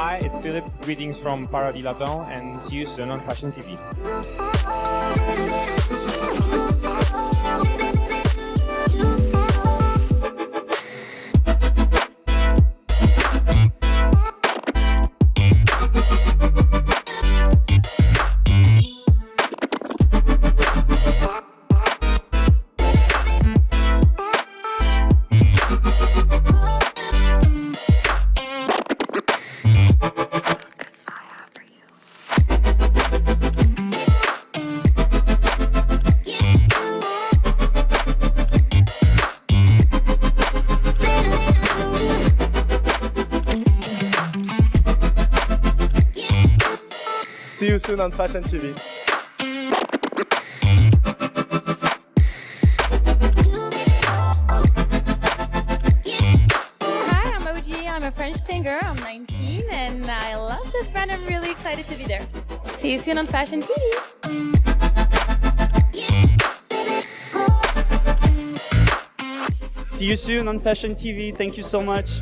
Hi, it's Philip. Greetings from Paris Haute Couture and see you soon on FashionTV. See you soon on FashionTV. Hi, I'm OG. I'm a French singer. I'm 19 and I love this brand. I'm really excited to be there. See you soon on FashionTV. See you soon on FashionTV. Thank you so much.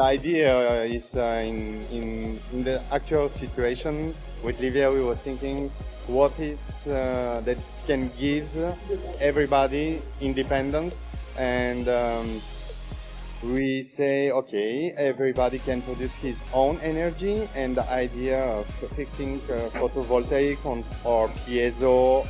the idea is in the actual situation with Livia, we was thinking what is that can give everybody independence, and we say, okay, everybody can produce his own energy, and the idea of fixing photovoltaic or piezo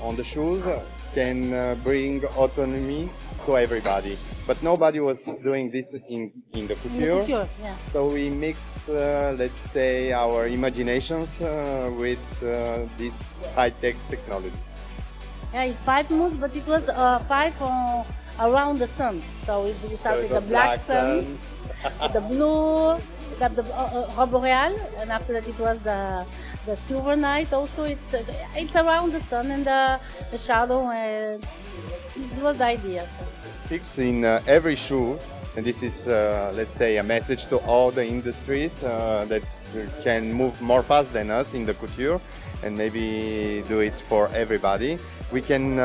on the shoes can bring autonomy to everybody. But nobody was doing this in the couture. Yeah. So we mixed, let's say, our imaginations with this high-tech technology. Yeah, it's 5 moons, but it was 5 around the sun. So we started So the black sun, the blue, we got the aurore boreal, and after that it was the silver night. Also, it's around the sun and the shadow, and it was the idea. Fix in every shoe, and this is, let's say, a message to all the industries that can move more fast than us in the couture, and maybe do it for everybody. We can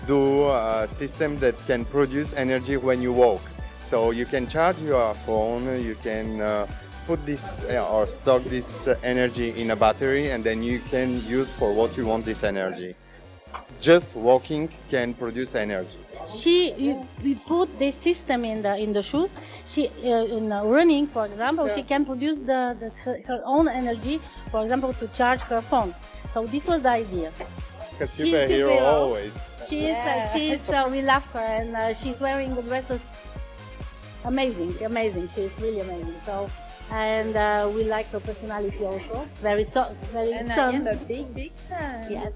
do a system that can produce energy when you walk. So you can charge your phone, you can put this or stock this energy in a battery, and then you can use for what you want this energy. Just walking can produce energy. We put this system in the shoes. In running, for example, she can produce her own energy, for example, to charge her phone. So this was the idea. A superhero always. We love her, and she's wearing the dresses. Amazing. She's really amazing. So, and we like her personality also. Very And I am a big fan. Yes.